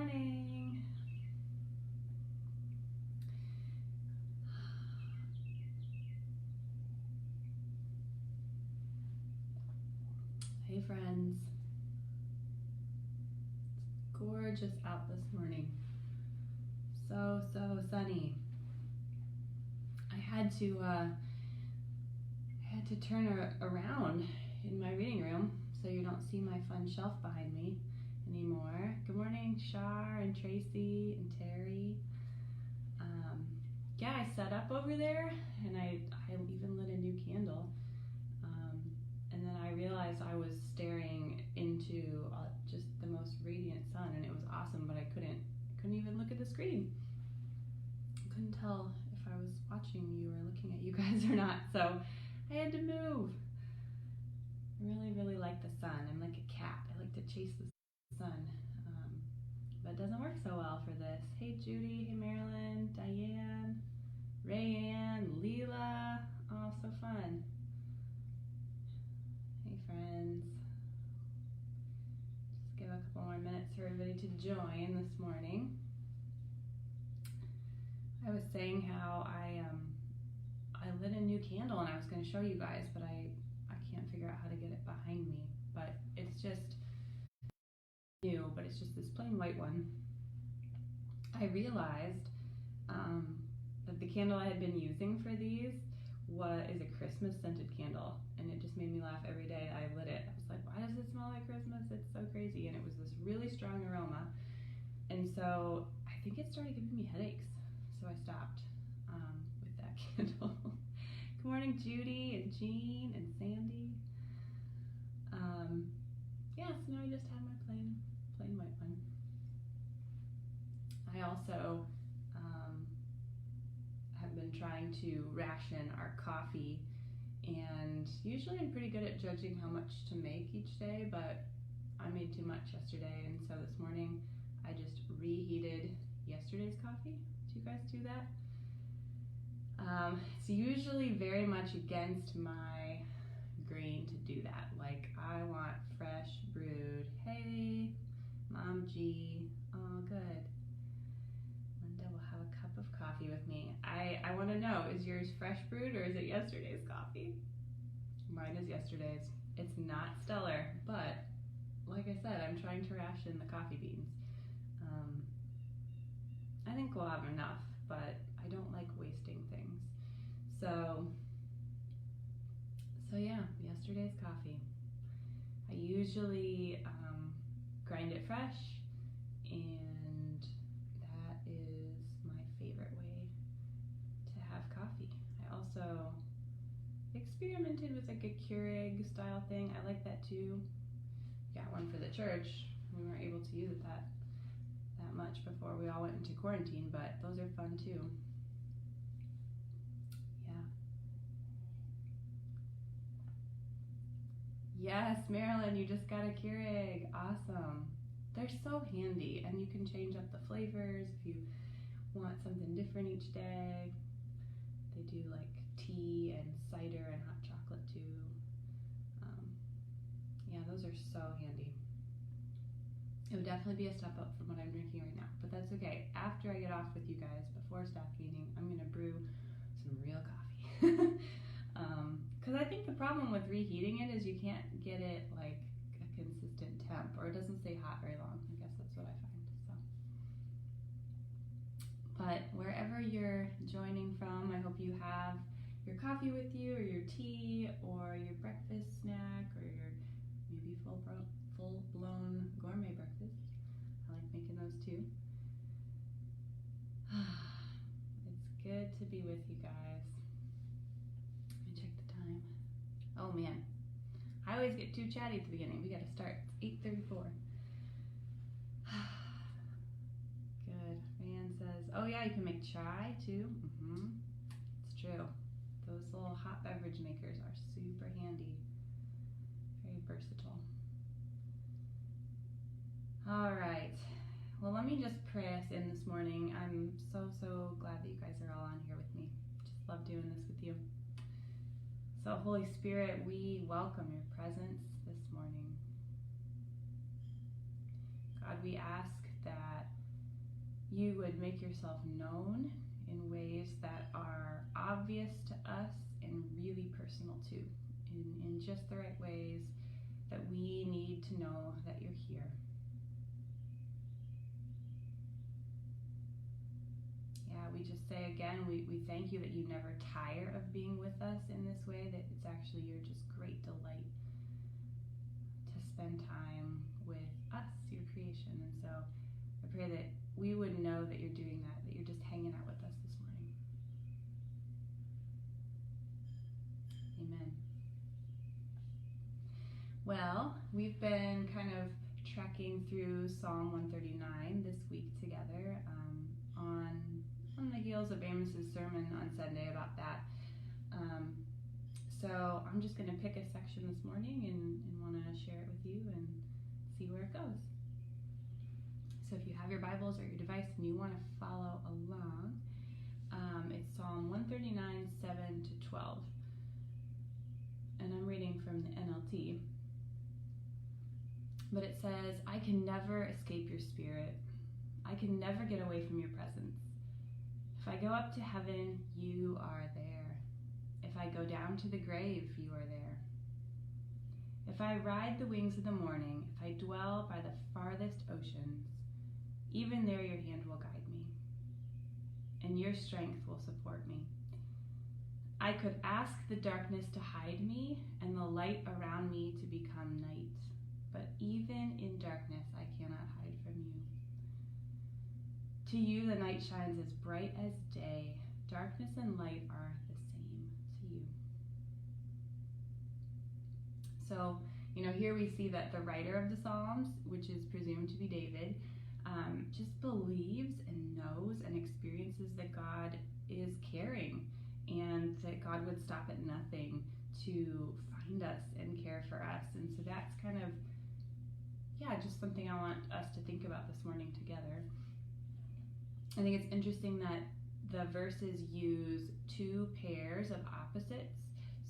morning. Hey friends. It's gorgeous out this morning. So sunny. I had to turn around in my reading room so you don't see my fun shelf behind me anymore. Good morning, Shar and Tracy and Terry. Yeah, I set up over there and I even lit a new candle. And then I realized I was staring into just the most radiant sun, and it was awesome, but I couldn't even look at the screen. I couldn't tell if I was watching you or looking at you guys or not, so I had to move. I really like the sun. I'm like a cat. I like to chase the sun, but it doesn't work so well for this. Hey Judy, hey Marilyn, Diane, Rayanne, Leela. Oh, so fun. Hey friends. Just give a couple more minutes for everybody to join this morning. I was saying how I lit a new candle and I was going to show you guys, but I can't figure out how to get it behind me. But it's just new, but it's just this plain white one. I realized that the candle I had been using for these is a Christmas scented candle, and it just made me laugh every day I lit it. I was like, why does it smell like Christmas? It's so crazy. And it was this really strong aroma, and so I think it started giving me headaches, so I stopped with that candle. Good morning, Judy and Jean and Sandy. Yeah, so now I just have my plain white one. I also have been trying to ration our coffee, and usually I'm pretty good at judging how much to make each day, but I made too much yesterday, and so this morning I just reheated yesterday's coffee. Do you guys do that? It's usually very much against my grain to do that. Like, I want fresh brewed. Hey, Mom G. Oh, good. Linda will have a cup of coffee with me. I want to know, is yours fresh brewed or is it yesterday's coffee? Mine is yesterday's. It's not stellar, but like I said, I'm trying to ration the coffee beans. I think we'll have enough, but I don't like wasting things. So yeah, yesterday's coffee. I usually grind it fresh, and that is my favorite way to have coffee. I also experimented with like a Keurig style thing. I like that too. Got one for the church. We weren't able to use it that much before we all went into quarantine, but those are fun too. Yes, Marilyn, you just got a Keurig. Awesome. They're so handy, and you can change up the flavors if you want something different each day. They do like tea and cider and hot chocolate too. Yeah, those are so handy. It would definitely be a step up from what I'm drinking right now, but that's okay. After I get off with you guys, before staff meeting, I'm gonna brew some real coffee. Because I think the problem with reheating it is you can't get it like a consistent temp, or it doesn't stay hot very long. I guess that's what I find. So, but wherever you're joining from, I hope you have your coffee with you, or your tea, or your breakfast snack, or your maybe full-blown gourmet breakfast. I like making those too. It's good to be with you guys. Oh man, I always get too chatty at the beginning. We gotta start. It's 8:34. Good. Ryan says, oh yeah, you can make chai too. It's true. Those little hot beverage makers are super handy. Very versatile. All right. Well, let me just pray us in this morning. I'm so glad that you guys are all on here with me. Just love doing this with you. So Holy Spirit, we welcome your presence this morning. God, we ask that you would make yourself known in ways that are obvious to us and really personal too, in just the right ways that we need to know that you're here. Yeah, we just say again, we thank you that you never tire of being with us in this way, that it's actually your just great delight to spend time with us, your creation. And so I pray that we would know that you're doing that you're just hanging out with us this morning. Amen. Well, we've been kind of trekking through Psalm 139 this week together, on the heels of Amos's sermon on Sunday about that. So I'm just going to pick a section this morning and want to share it with you and see where it goes. So if you have your Bibles or your device and you want to follow along, it's Psalm 139, 7 to 12. And I'm reading from the NLT. But it says, I can never escape your spirit. I can never get away from your presence. If I go up to heaven, you are there. If I go down to the grave, you are there. If I ride the wings of the morning, if I dwell by the farthest oceans, even there your hand will guide me, and your strength will support me. I could ask the darkness to hide me, and the light around me to become night. But even in darkness, I cannot hide from you. To you, the night shines as bright as day. Darkness and light are the same to you. So, here we see that the writer of the Psalms, which is presumed to be David, just believes and knows and experiences that God is caring and that God would stop at nothing to find us and care for us. And so that's kind of, just something I want us to think about this morning together. I think it's interesting that the verses use two pairs of opposites.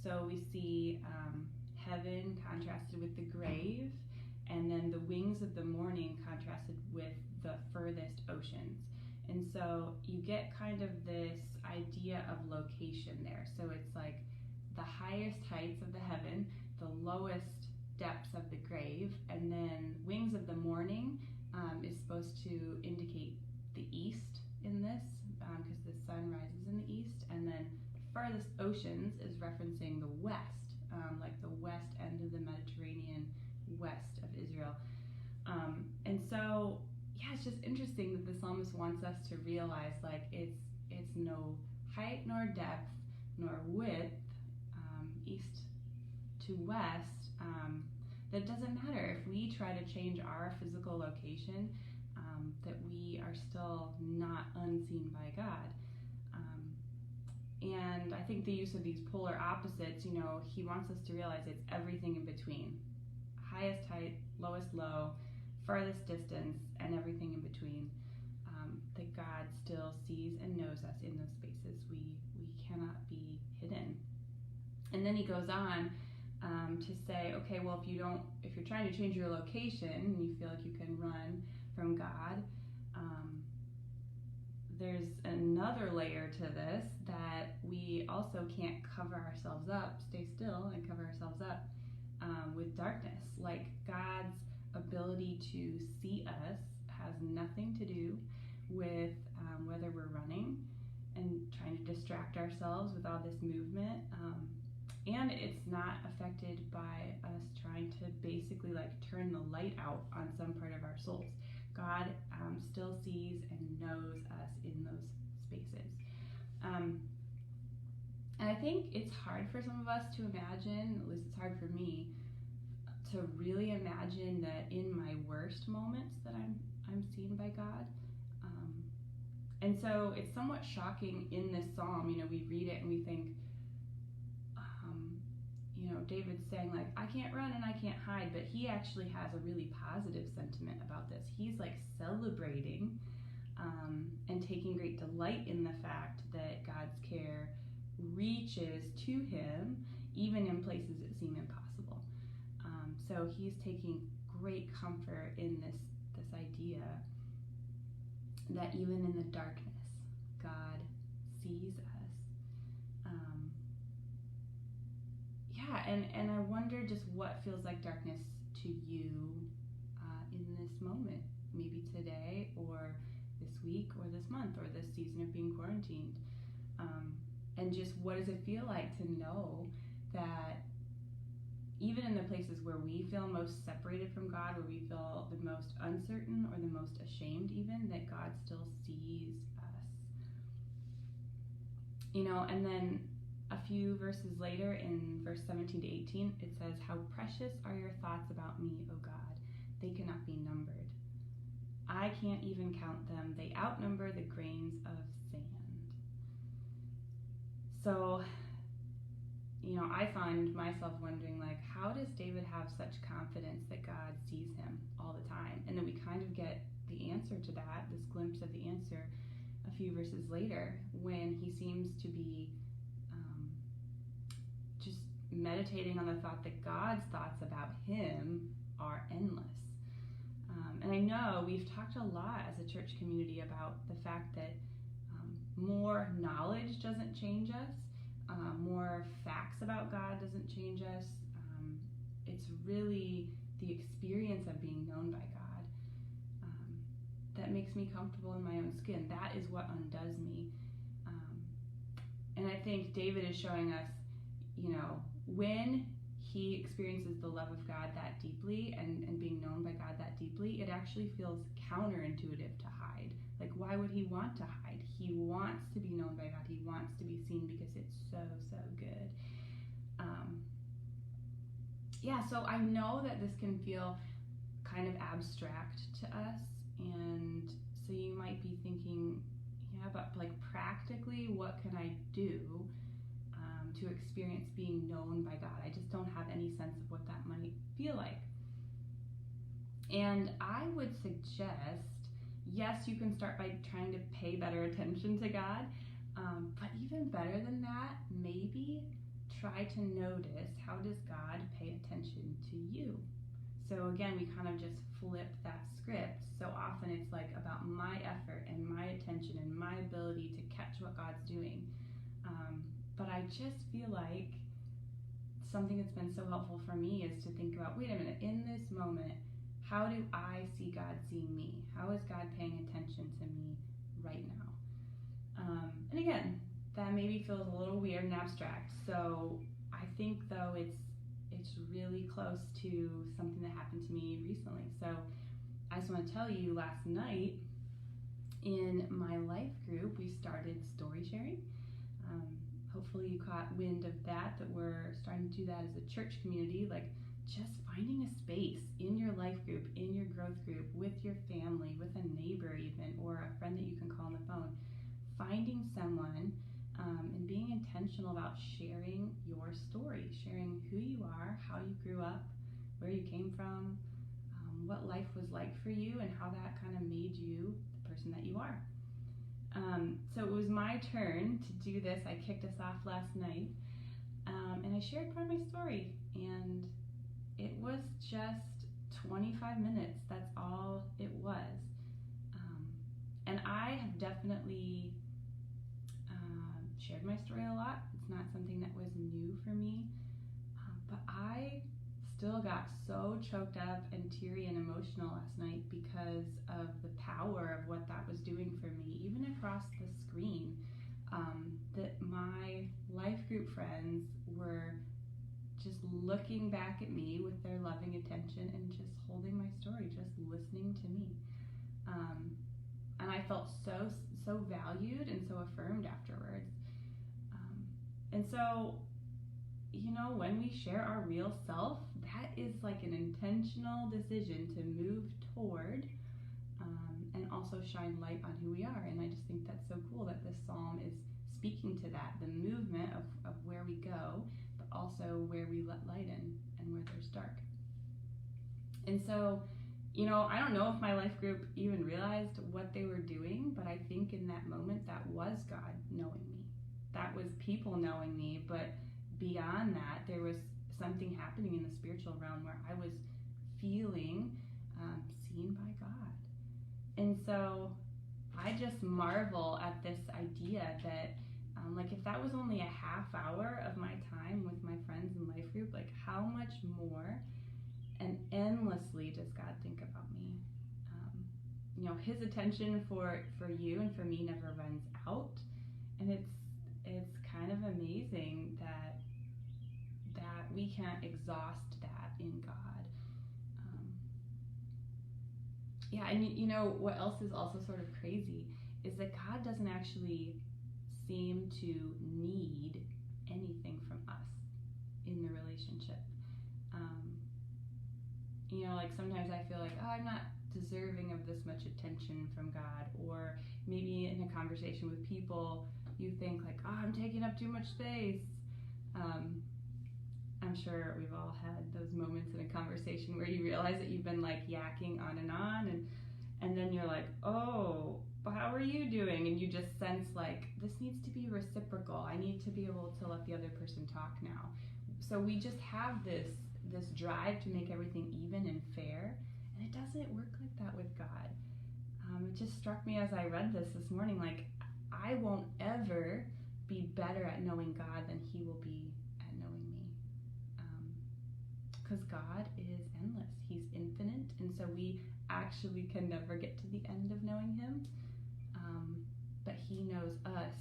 So we see heaven contrasted with the grave, and then the wings of the morning contrasted with the furthest oceans. And so you get kind of this idea of location there. So it's like the highest heights of the heaven, the lowest depths of the grave, and then wings of the morning is supposed to indicate the east in this, because the sun rises in the east, and then farthest oceans is referencing the west, like the west end of the Mediterranean, west of Israel. And so, it's just interesting that the psalmist wants us to realize, like, it's no height nor depth nor width, east to west. That doesn't matter if we try to change our physical location, that we are still not unseen by God. And I think the use of these polar opposites, he wants us to realize it's everything in between. Highest height, lowest low, farthest distance, and everything in between. That God still sees and knows us in those spaces. We cannot be hidden. And then he goes on to say, okay, well, if you're trying to change your location and you feel like you can run from God, there's another layer to this, that we also can't cover ourselves up, stay still and cover ourselves up with darkness. Like, God's ability to see us has nothing to do with whether we're running and trying to distract ourselves with all this movement. And it's not affected by us trying to basically turn the light out on some part of our souls. God still sees and knows us in those spaces. And I think it's hard for some of us to imagine, at least it's hard for me, to really imagine that in my worst moments that I'm seen by God. And so it's somewhat shocking in this psalm. We read it and we think, David's saying, I can't run and I can't hide, but he actually has a really positive sentiment about this. He's celebrating and taking great delight in the fact that God's care reaches to him even in places that seem impossible. So he's taking great comfort in this idea that even in the darkness, God sees us. And I wonder just what feels like darkness to you in this moment, maybe today or this week or this month or this season of being quarantined. And just what does it feel like to know that even in the places where we feel most separated from God, where we feel the most uncertain or the most ashamed even, that God still sees us. And then a few verses later in verse 17 to 18, it says, "How precious are your thoughts about me, O God. They cannot be numbered. I can't even count them. They outnumber the grains of sand." So, I find myself wondering, how does David have such confidence that God sees him all the time? And then we kind of get the answer to that, this glimpse of the answer, a few verses later, when he seems to be just meditating on the thought that God's thoughts about him are endless. And I know we've talked a lot as a church community about the fact that more knowledge doesn't change us. More facts about God doesn't change us. It's really the experience of being known by God that makes me comfortable in my own skin. That is what undoes me. And I think David is showing us, when he experiences the love of God that deeply and being known by God that deeply, it actually feels counterintuitive to hide. Why would he want to hide? He wants to be known by God. He wants to be seen because it's so, so good. So I know that this can feel kind of abstract to us. And so you might be thinking, but practically, what can I do to experience being known by God? I just don't have any sense of what that might feel like. And I would suggest, yes, you can start by trying to pay better attention to God, but even better than that, maybe try to notice, how does God pay attention to you? So again, we kind of just flip that script. So often it's about my effort and my attention and my ability to catch what God's doing. But I just feel like something that's been so helpful for me is to think about, wait a minute, in this moment, how do I see God seeing me? How is God paying attention to me right now? And again, that maybe feels a little weird and abstract. So I think, though, it's really close to something that happened to me recently. So I just want to tell you, last night in my life group, we started story sharing. Hopefully you caught wind of that we're starting to do that as a church community, just finding a space in your life group, in your growth group, with your family, with a neighbor even, or a friend that you can call on the phone. Finding someone and being intentional about sharing your story, sharing who you are, how you grew up, where you came from, what life was like for you, and how that kind of made you the person that you are. So it was my turn to do this. I kicked us off last night, and I shared part of my story, and it was just 25 minutes. That's all it was. And I have definitely shared my story a lot. It's not something that was new for me, but I still got so choked up and teary and emotional last night because of the power of what that was doing for me, even across the screen. That my life group friends were just looking back at me with their loving attention and just holding my story, just listening to me. And I felt so valued and so affirmed afterwards. And so, when we share our real self, that is an intentional decision to move toward and also shine light on who we are. And I just think that's so cool that this psalm is speaking to that, the movement of where we go, but also where we let light in and where there's dark. And so, I don't know if my life group even realized what they were doing, but I think in that moment, that was God knowing me. That was people knowing me, but beyond that, there was something happening in the spiritual realm where I was feeling seen by God. And so I I just marvel at this idea that, like, if that was only a half hour of my time with my friends in life group, like, how much more and endlessly does God think about me? His attention for you and for me never runs out, and it's kind of amazing that we can't exhaust that in God. And what else is also sort of crazy is that God doesn't actually seem to need anything from us in the relationship. Like sometimes I feel like, oh, I'm not deserving of this much attention from God, or maybe in a conversation with people, you think like, oh, I'm taking up too much space. I'm sure we've all had those moments in a conversation where you realize that you've been like yakking on, and then you're like, oh, how are you doing? And you just sense like, this needs to be reciprocal. I need to be able to let the other person talk now. So we just have this drive to make everything even and fair, and it doesn't work like that with God. It just struck me as I read this morning, like, I won't ever be better at knowing God than He will be at knowing me. Because God is endless. He's infinite, and so we actually can never get to the end of knowing Him. But He knows us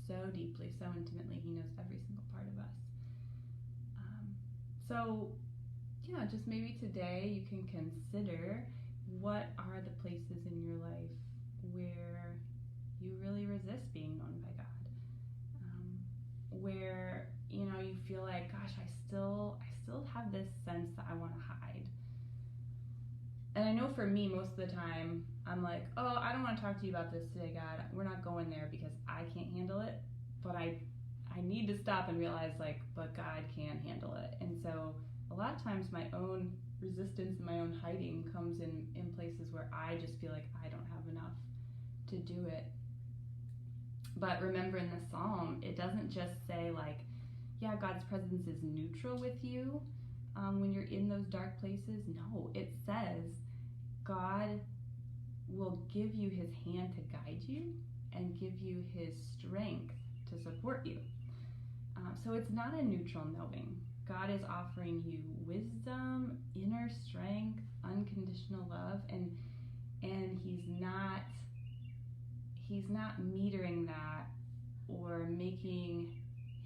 so deeply, so intimately. He knows every single part of us. So just maybe today you can consider, what are the places in your life where you really resist being known by God? Where you feel like, gosh, I still have this sense that I want to hide. And I know for me, most of the time, I'm like, oh, I don't want to talk to you about this today, God. We're not going there because I can't handle it. But I need to stop and realize, like, but God can handle it. And so a lot of times my own resistance and my own hiding comes in places where I just feel like I don't have enough to do it. But remember, in the Psalm, it doesn't just say like, yeah, God's presence is neutral with you when you're in those dark places. No, it says God will give you His hand to guide you and give you His strength to support you. So it's not a neutral knowing. God is offering you wisdom, inner strength, unconditional love, and He's not metering that or making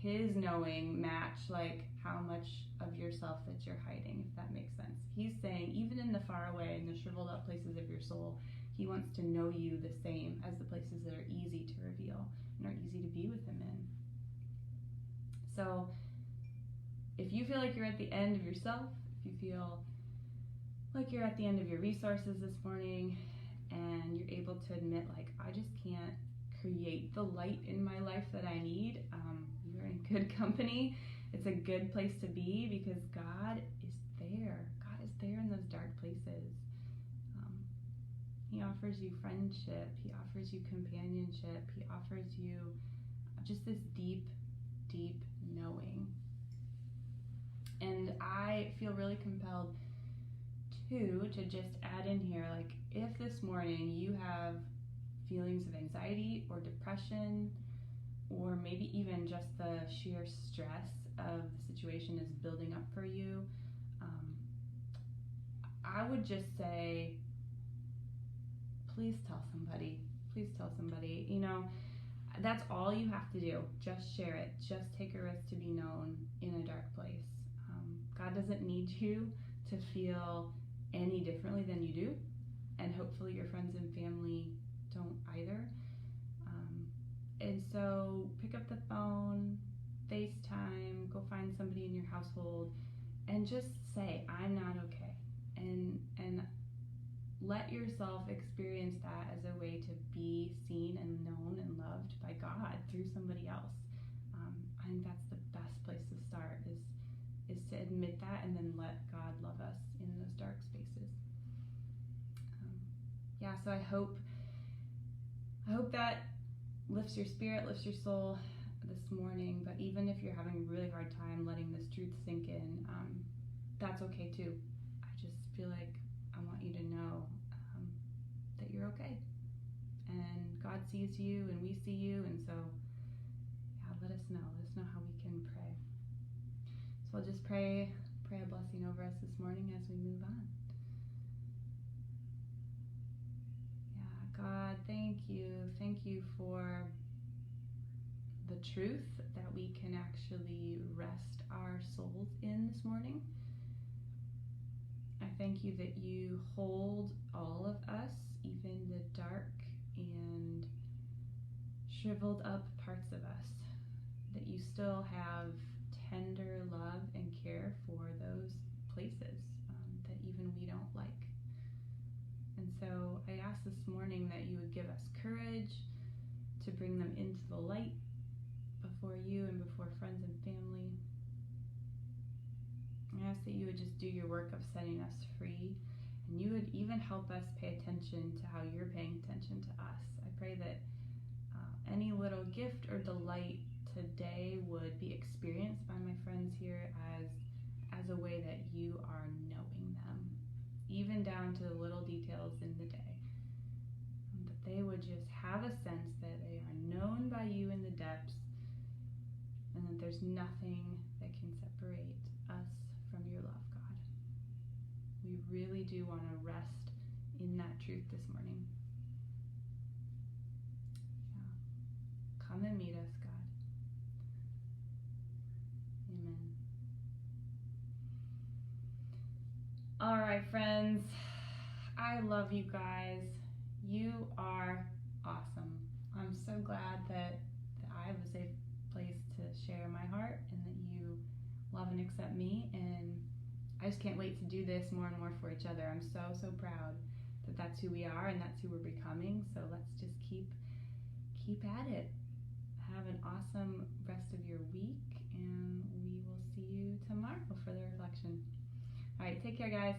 His knowing match like how much of yourself that you're hiding, if that makes sense. He's saying, even in the far away and the shriveled up places of your soul, He wants to know you the same as the places that are easy to reveal and are easy to be with Him in. So if you feel like you're at the end of yourself, if you feel like you're at the end of your resources this morning, and you're able to admit, like, I just can't create the light in my life that I need, you're in good company. It's a good place to be, because God is there. God is there in those dark places. He offers you friendship. He offers you companionship. He offers you just this deep, deep knowing. And I feel really compelled to just add in here, like, if this morning you have feelings of anxiety or depression, or maybe even just the sheer stress of the situation is building up for you, I would just say, please tell somebody. Please tell somebody. That's all you have to do. Just share it. Just take a risk to be known in a dark place. God doesn't need you to feel any differently than you do, and hopefully your friends and family don't either. And so pick up the phone, FaceTime, go find somebody in your household, and just say, I'm not okay. And let yourself experience that as a way to be seen and known and loved by God through somebody else. I think that's the best place to start, is to admit that, and then let God love us in those dark spaces. So I hope that lifts your spirit, lifts your soul this morning. But even if you're having a really hard time letting this truth sink in, that's okay too. I just feel like I want you to know that you're okay, and God God sees you and we see you, and so yeah, let us know how we can pray. So I'll just pray a blessing over us this morning as we move on. Yeah, God, thank you for the truth that we can actually rest our souls in this morning. I thank you that you hold all of us, even the dark and shriveled up parts of us, that you still have tender love and care for those places that even we don't like. And so I ask this morning that you would give us courage to bring them into the light before you and before friends and family. I ask that you would just do your work of setting us free, and you would even help us pay attention to how you're paying attention to us. I pray that any little gift or delight today would be experienced by my friends here as a way that you are knowing them, even down to the little details in the day. That they would just have a sense that they are known by you in the depths, and that there's nothing that can separate us from your love, God. We really do want to rest in that truth this morning. Yeah. Come and meet us, God. Amen. All right, friends. I love you guys. You are awesome. I'm so glad that I have a safe place to share my heart, and that you love and accept me, and I just can't wait to do this more and more for each other. I'm so proud that that's who we are and that's who we're becoming. So let's just keep at it. Have an awesome rest of your week, and we will see you tomorrow for the reflection. All right, take care, guys.